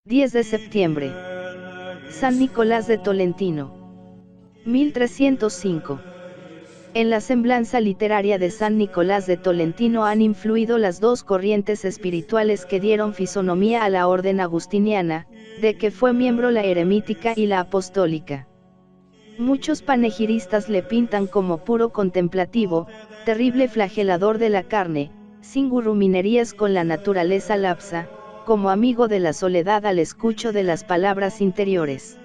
10 de septiembre. San Nicolás de Tolentino. 1305. En la semblanza literaria de San Nicolás de Tolentino han influido las dos corrientes espirituales que dieron fisonomía a la orden agustiniana, de que fue miembro la eremítica y la apostólica. Muchos panegiristas le pintan como puro contemplativo, terrible flagelador de la carne, sin guruminerías con la naturaleza lapsa, como amigo de la soledad al escucho de las palabras interiores.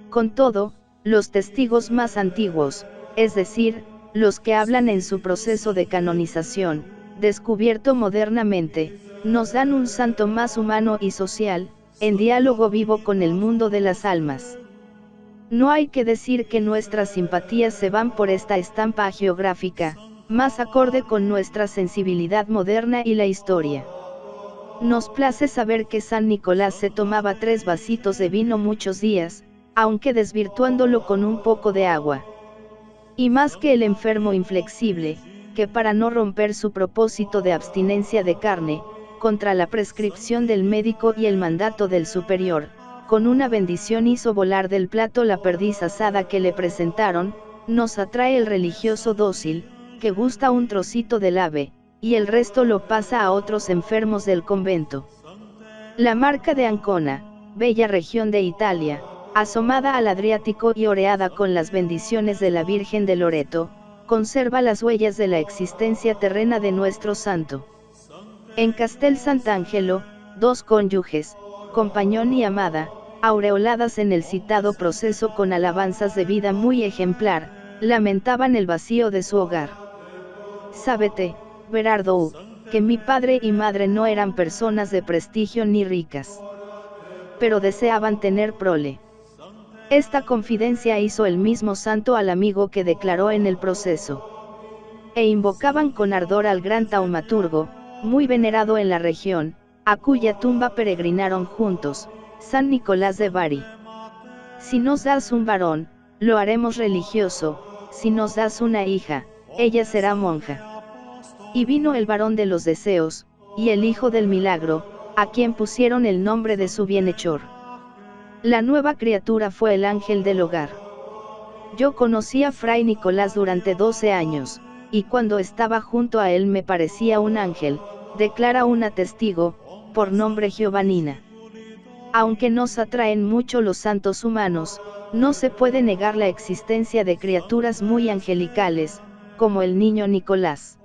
Con todo, los testigos más antiguos, es decir, los que hablan en su proceso de canonización, descubierto modernamente, nos dan un santo más humano y social, en diálogo vivo con el mundo de las almas. No hay que decir que nuestras simpatías se van por esta estampa geográfica, más acorde con nuestra sensibilidad moderna y la historia. Nos place saber que San Nicolás se tomaba 3 vasitos de vino muchos días, aunque desvirtuándolo con un poco de agua. Y más que el enfermo inflexible, que para no romper su propósito de abstinencia de carne, contra la prescripción del médico y el mandato del superior, con una bendición hizo volar del plato la perdiz asada que le presentaron, nos atrae el religioso dócil, que gusta un trocito del ave, y el resto lo pasa a otros enfermos del convento. La marca de Ancona, bella región de Italia, asomada al Adriático y oreada con las bendiciones de la Virgen de Loreto, conserva las huellas de la existencia terrena de nuestro santo. En Castel Sant'Angelo, 2 cónyuges, compañón y amada, aureoladas en el citado proceso con alabanzas de vida muy ejemplar, lamentaban el vacío de su hogar. Sábete, Berardo, que mi padre y madre no eran personas de prestigio ni ricas, pero deseaban tener prole. Esta confidencia hizo el mismo santo al amigo que declaró en el proceso. E invocaban con ardor al gran taumaturgo, muy venerado en la región, a cuya tumba peregrinaron juntos, San Nicolás de Bari. Si nos das un varón, lo haremos religioso, si nos das una hija, ella será monja. Y vino el varón de los deseos, y el hijo del milagro, a quien pusieron el nombre de su bienhechor. La nueva criatura fue el ángel del hogar. Yo conocí a Fray Nicolás durante 12 años, y cuando estaba junto a él me parecía un ángel, declara una testigo, por nombre Giovannina. Aunque nos atraen mucho los santos humanos, no se puede negar la existencia de criaturas muy angelicales, como el niño Nicolás.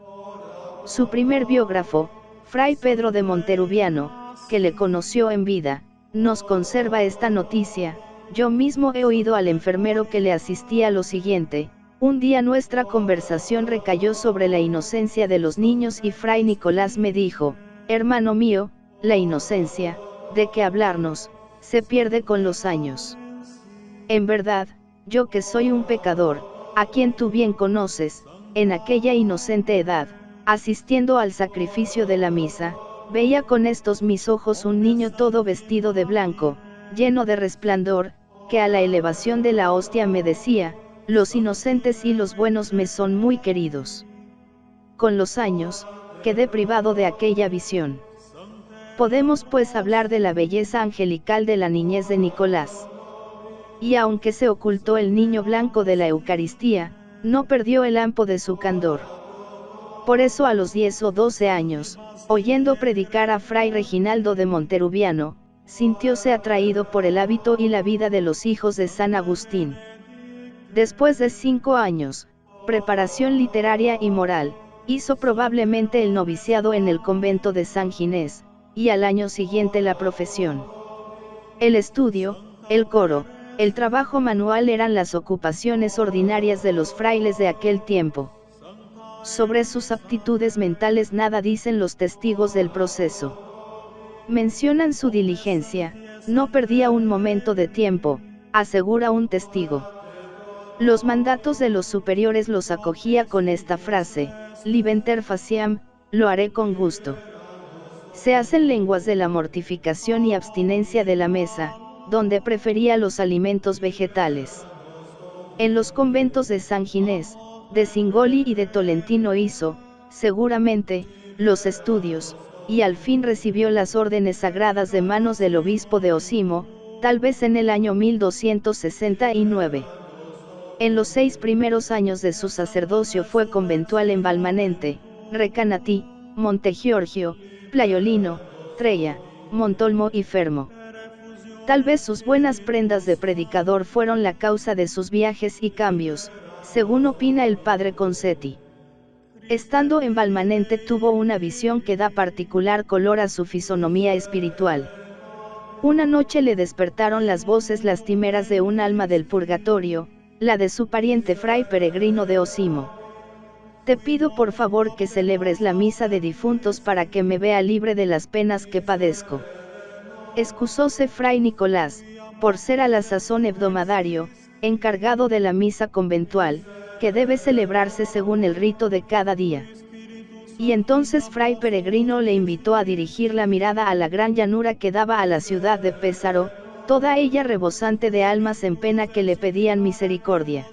Su primer biógrafo, Fray Pedro de Monterubiano, que le conoció en vida, nos conserva esta noticia. Yo mismo he oído al enfermero que le asistía lo siguiente: un día nuestra conversación recayó sobre la inocencia de los niños y Fray Nicolás me dijo: hermano mío, la inocencia, ¿de qué hablarnos?, se pierde con los años. En verdad, yo que soy un pecador, a quien tú bien conoces, en aquella inocente edad, asistiendo al sacrificio de la misa, veía con estos mis ojos un niño todo vestido de blanco, lleno de resplandor, que a la elevación de la hostia me decía: los inocentes y los buenos me son muy queridos. Con los años, quedé privado de aquella visión. Podemos pues hablar de la belleza angelical de la niñez de Nicolás. Y aunque se ocultó el niño blanco de la Eucaristía, no perdió el ampo de su candor. Por eso a los 10 o 12 años, oyendo predicar a Fray Reginaldo de Monterubiano, sintióse atraído por el hábito y la vida de los hijos de San Agustín. Después de 5 años, preparación literaria y moral, hizo probablemente el noviciado en el convento de San Ginés, y al año siguiente la profesión. El estudio, el coro, el trabajo manual eran las ocupaciones ordinarias de los frailes de aquel tiempo. Sobre sus aptitudes mentales nada dicen los testigos del proceso. Mencionan su diligencia: no perdía un momento de tiempo, asegura un testigo. Los mandatos de los superiores los acogía con esta frase: libenter faciam, lo haré con gusto. Se hacen lenguas de la mortificación y abstinencia de la mesa, donde prefería los alimentos vegetales. En los conventos de San Ginés, de Singoli y de Tolentino hizo, seguramente, los estudios, y al fin recibió las órdenes sagradas de manos del obispo de Osimo, tal vez en el año 1269. En los 6 primeros años de su sacerdocio fue conventual en Valmanente, Recanati, Montegiorgio, Playolino, Treia, Montolmo y Fermo. Tal vez sus buenas prendas de predicador fueron la causa de sus viajes y cambios, según opina el padre Concetti. Estando en Valmanente tuvo una visión que da particular color a su fisonomía espiritual. Una noche le despertaron las voces lastimeras de un alma del purgatorio, la de su pariente fray Peregrino de Osimo. Te pido por favor que celebres la misa de difuntos para que me vea libre de las penas que padezco. Excusóse fray Nicolás, por ser a la sazón hebdomadario, encargado de la misa conventual, que debe celebrarse según el rito de cada día. Y entonces fray Peregrino le invitó a dirigir la mirada a la gran llanura que daba a la ciudad de Pésaro, toda ella rebosante de almas en pena que le pedían misericordia.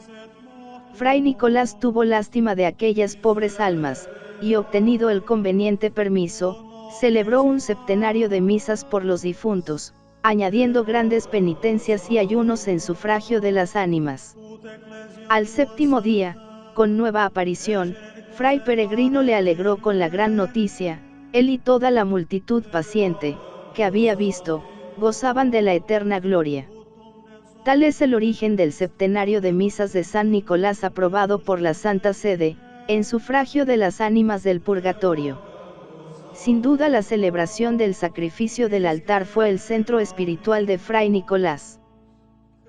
Fray Nicolás tuvo lástima de aquellas pobres almas, y obtenido el conveniente permiso, celebró un septenario de misas por los difuntos, añadiendo grandes penitencias y ayunos en sufragio de las ánimas. Al 7º día, con nueva aparición, fray Peregrino le alegró con la gran noticia, él y toda la multitud paciente, que había visto, gozaban de la eterna gloria. Tal es el origen del septenario de misas de San Nicolás aprobado por la Santa Sede, en sufragio de las ánimas del purgatorio. Sin duda la celebración del sacrificio del altar fue el centro espiritual de fray Nicolás.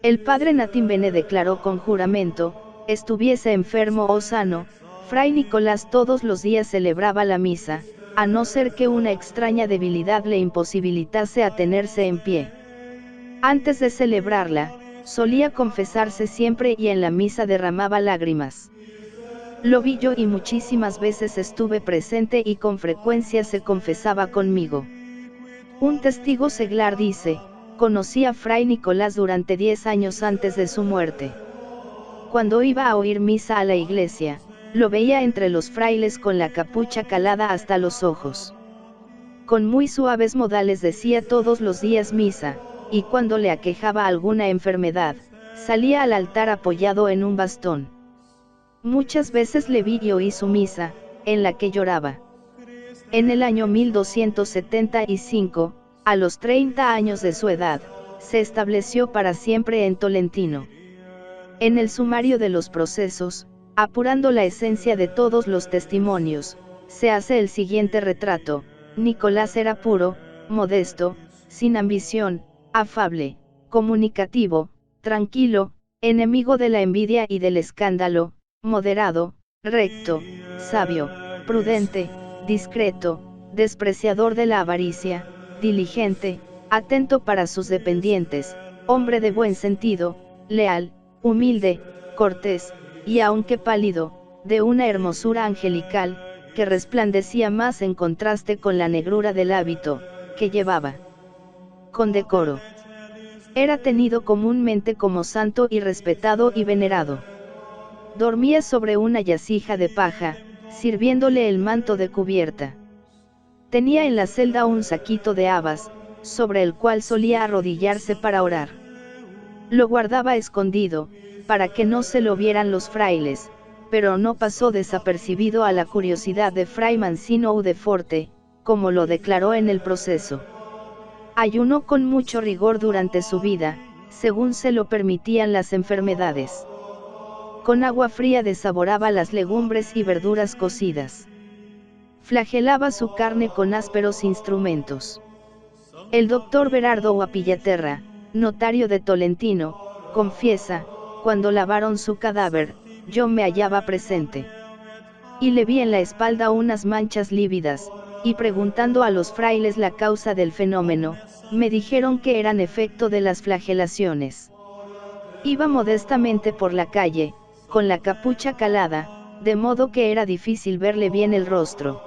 El padre Natimbene declaró con juramento, estuviese enfermo o sano, fray Nicolás todos los días celebraba la misa, a no ser que una extraña debilidad le imposibilitase a tenerse en pie. Antes de celebrarla, solía confesarse siempre y en la misa derramaba lágrimas. Lo vi yo y muchísimas veces estuve presente y con frecuencia se confesaba conmigo. Un testigo seglar dice, conocí a fray Nicolás durante 10 años antes de su muerte. Cuando iba a oír misa a la iglesia, lo veía entre los frailes con la capucha calada hasta los ojos. Con muy suaves modales decía todos los días misa, y cuando le aquejaba alguna enfermedad, salía al altar apoyado en un bastón. Muchas veces le vi y oí su misa, en la que lloraba. En el año 1275, a los 30 años de su edad, se estableció para siempre en Tolentino. En el sumario de los procesos, apurando la esencia de todos los testimonios, se hace el siguiente retrato: Nicolás era puro, modesto, sin ambición, afable, comunicativo, tranquilo, enemigo de la envidia y del escándalo, moderado, recto, sabio, prudente, discreto, despreciador de la avaricia, diligente, atento para sus dependientes, hombre de buen sentido, leal, humilde, cortés, y aunque pálido, de una hermosura angelical, que resplandecía más en contraste con la negrura del hábito, que llevaba. Con decoro. Era tenido comúnmente como santo y respetado y venerado. Dormía sobre una yasija de paja, sirviéndole el manto de cubierta. Tenía en la celda un saquito de habas, sobre el cual solía arrodillarse para orar. Lo guardaba escondido, para que no se lo vieran los frailes, pero no pasó desapercibido a la curiosidad de fray Mancino Udeforte, como lo declaró en el proceso. Ayunó con mucho rigor durante su vida, según se lo permitían las enfermedades. Con agua fría desaboraba las legumbres y verduras cocidas. Flagelaba su carne con ásperos instrumentos. El doctor Berardo Guapillaterra, notario de Tolentino, confiesa, cuando lavaron su cadáver, yo me hallaba presente. Y le vi en la espalda unas manchas lívidas, y preguntando a los frailes la causa del fenómeno, me dijeron que eran efecto de las flagelaciones. Iba modestamente por la calle, con la capucha calada, de modo que era difícil verle bien el rostro.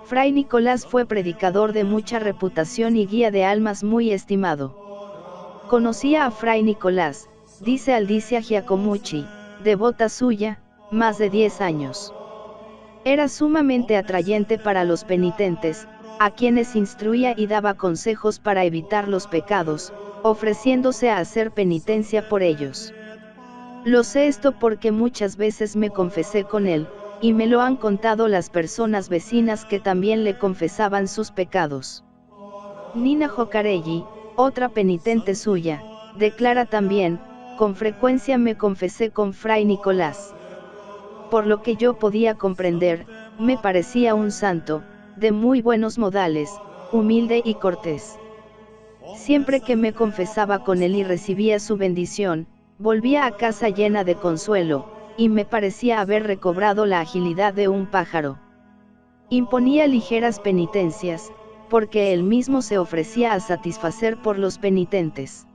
Fray Nicolás fue predicador de mucha reputación y guía de almas muy estimado. Conocía a Fray Nicolás, dice Aldicia Giacomucci, devota suya, más de 10 años. Era sumamente atrayente para los penitentes, a quienes instruía y daba consejos para evitar los pecados, ofreciéndose a hacer penitencia por ellos. Lo sé esto porque muchas veces me confesé con él, y me lo han contado las personas vecinas que también le confesaban sus pecados. Nina Jocarelli, otra penitente suya, declara también: con frecuencia me confesé con Fray Nicolás. Por lo que yo podía comprender, me parecía un santo, de muy buenos modales, humilde y cortés. Siempre que me confesaba con él y recibía su bendición, volvía a casa llena de consuelo, y me parecía haber recobrado la agilidad de un pájaro. Imponía ligeras penitencias, porque él mismo se ofrecía a satisfacer por los penitentes.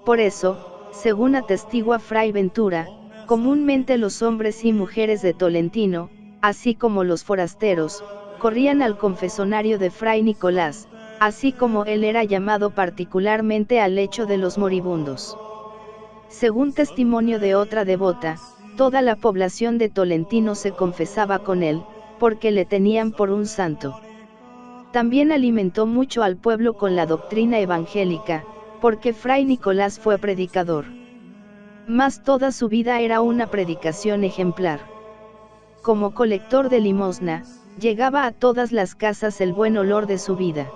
Por eso, según atestigua Fray Ventura, comúnmente los hombres y mujeres de Tolentino, así como los forasteros, corrían al confesonario de Fray Nicolás, así como él era llamado particularmente al lecho de los moribundos. Según testimonio de otra devota, toda la población de Tolentino se confesaba con él, porque le tenían por un santo. También alimentó mucho al pueblo con la doctrina evangélica, porque Fray Nicolás fue predicador. Mas toda su vida era una predicación ejemplar. Como colector de limosna, llegaba a todas las casas el buen olor de su vida.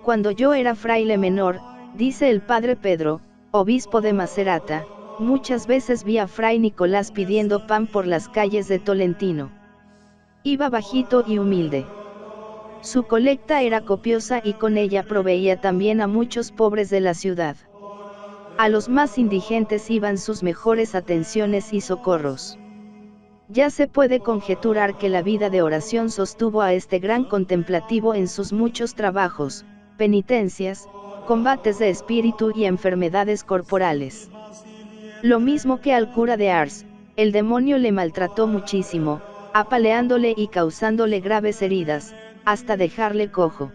Cuando yo era fraile menor, dice el padre Pedro, obispo de Macerata, muchas veces vi a Fray Nicolás pidiendo pan por las calles de Tolentino. Iba bajito y humilde. Su colecta era copiosa y con ella proveía también a muchos pobres de la ciudad. A los más indigentes iban sus mejores atenciones y socorros. Ya se puede conjeturar que la vida de oración sostuvo a este gran contemplativo en sus muchos trabajos, penitencias, combates de espíritu y enfermedades corporales. Lo mismo que al cura de Ars, el demonio le maltrató muchísimo, apaleándole y causándole graves heridas, hasta dejarle cojo.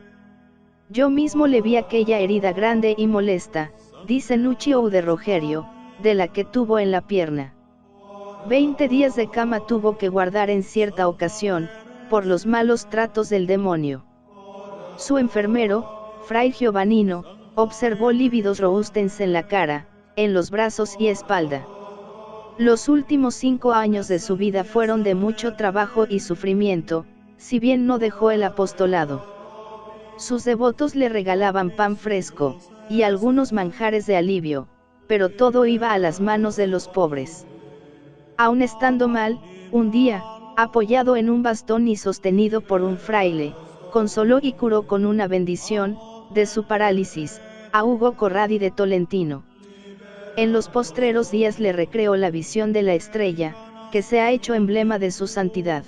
Yo mismo le vi aquella herida grande y molesta, dice Nuccio de Rogerio, de la que tuvo en la pierna. 20 días de cama tuvo que guardar en cierta ocasión, por los malos tratos del demonio. Su enfermero, Fray Giovannino, observó lívidos roustens en la cara, en los brazos y espalda. Los últimos 5 años de su vida fueron de mucho trabajo y sufrimiento, si bien no dejó el apostolado. Sus devotos le regalaban pan fresco, y algunos manjares de alivio, pero todo iba a las manos de los pobres. Aun estando mal, un día, apoyado en un bastón y sostenido por un fraile, consoló y curó con una bendición, de su parálisis, a Hugo Corradi de Tolentino. En los postreros días le recreó la visión de la estrella, que se ha hecho emblema de su santidad.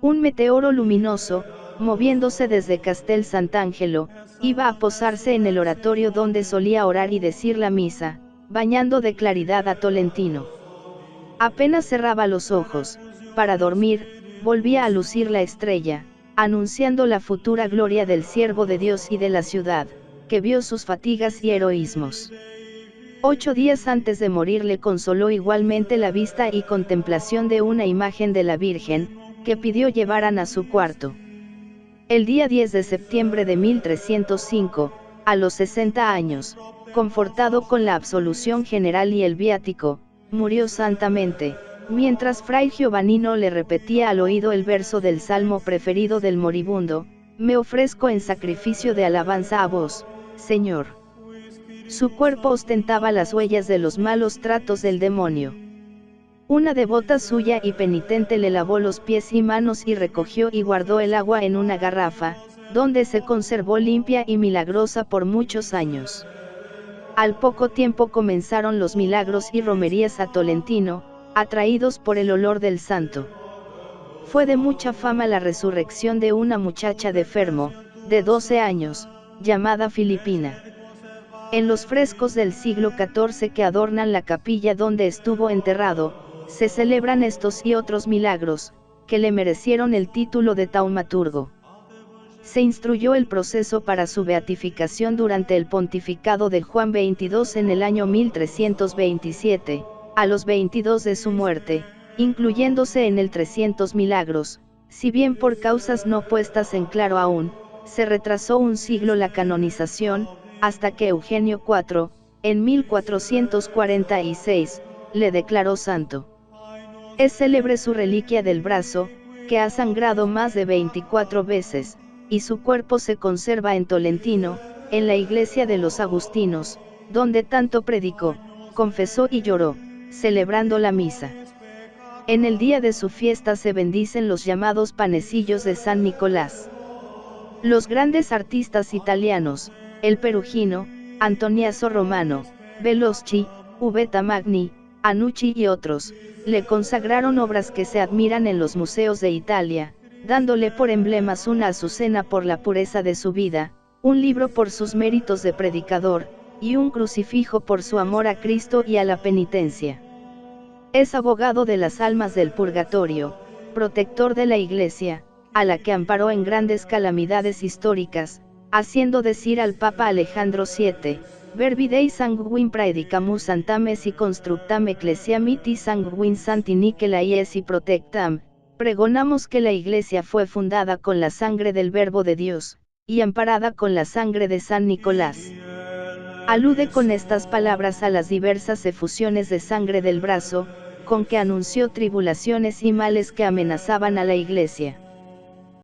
Un meteoro luminoso, moviéndose desde Castel Sant'Angelo, iba a posarse en el oratorio donde solía orar y decir la misa, bañando de claridad a Tolentino. Apenas cerraba los ojos, para dormir, volvía a lucir la estrella, anunciando la futura gloria del siervo de Dios y de la ciudad, que vio sus fatigas y heroísmos. 8 días antes de morir le consoló igualmente la vista y contemplación de una imagen de la Virgen, que pidió llevaran a su cuarto. El día 10 de septiembre de 1305, a los 60 años, confortado con la absolución general y el viático, murió santamente, mientras Fray Giovannino le repetía al oído el verso del salmo preferido del moribundo: me ofrezco en sacrificio de alabanza a vos, Señor. Su cuerpo ostentaba las huellas de los malos tratos del demonio. Una devota suya y penitente le lavó los pies y manos y recogió y guardó el agua en una garrafa, donde se conservó limpia y milagrosa por muchos años. Al poco tiempo comenzaron los milagros y romerías a Tolentino, atraídos por el olor del santo. Fue de mucha fama la resurrección de una muchacha de Fermo, de 12 años, llamada Filipina. En los frescos del siglo XIV que adornan la capilla donde estuvo enterrado, se celebran estos y otros milagros, que le merecieron el título de taumaturgo. Se instruyó el proceso para su beatificación durante el pontificado de Juan XXII en el año 1327, a los 22 de su muerte, incluyéndose en el 300 milagros, Si bien por causas no puestas en claro aún, se retrasó un siglo la canonización, hasta que Eugenio IV, en 1446, le declaró santo. Es célebre su reliquia del brazo, que ha sangrado más de 24 veces, y su cuerpo se conserva en Tolentino, en la iglesia de los agustinos, donde tanto predicó, confesó y lloró, celebrando la misa. En el día de su fiesta se bendicen los llamados panecillos de San Nicolás. Los grandes artistas italianos, el Perugino, Antoniazzo Romano, Veloschi, Ubeta Magni, Anucci y otros, le consagraron obras que se admiran en los museos de Italia, dándole por emblemas una azucena por la pureza de su vida, un libro por sus méritos de predicador, y un crucifijo por su amor a Cristo y a la penitencia. Es abogado de las almas del purgatorio, protector de la Iglesia, a la que amparó en grandes calamidades históricas, haciendo decir al Papa Alejandro VII, Verbi Dei sanguine praedicamus santam et constructam ecclesiamiti sanguine santi Nicolae et protectam, pregonamos que la Iglesia fue fundada con la sangre del Verbo de Dios, y amparada con la sangre de San Nicolás. Alude con estas palabras a las diversas efusiones de sangre del brazo, con que anunció tribulaciones y males que amenazaban a la Iglesia.